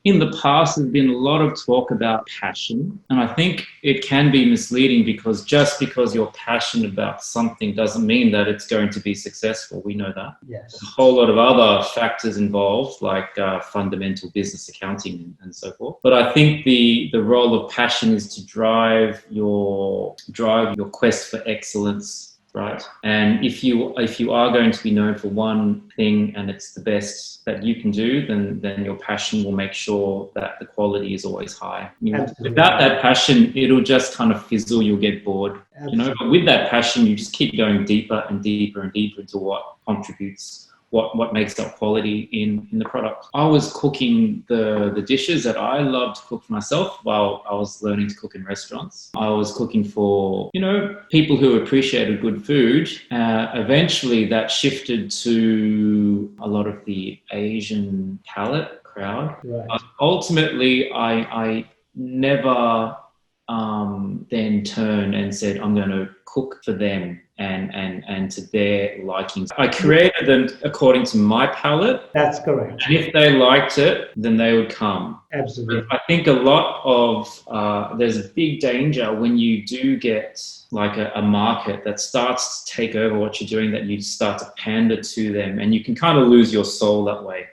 in the past, there's been a lot of talk about passion. And I think it can be misleading because just because you're passionate about something doesn't mean that it's going to be successful. We know that. Yes. A whole lot of other factors involved, like fundamental business accounting and so forth. But I think the role of passion is to drive your quest for excellence. Right. And if you are going to be known for one thing and it's the best that you can do, then your passion will make sure that the quality is always high. Without that passion, it'll just kind of fizzle, you'll get bored. Absolutely. But with that passion, you just keep going deeper and deeper and deeper into what contributes, what makes up quality in the product. I was cooking the dishes that I loved to cook for myself while I was learning to cook in restaurants. I was cooking for, people who appreciated good food. Eventually that shifted to a lot of the Asian palate crowd. Right. Ultimately, I never then turned and said, I'm going to cook for them and to their likings. I created them according to my palate. That's correct. And if they liked it, then they would come. Absolutely. But I think a lot of, there's a big danger when you do get like a market that starts to take over what you're doing, that you start to pander to them, and you can kind of lose your soul that way.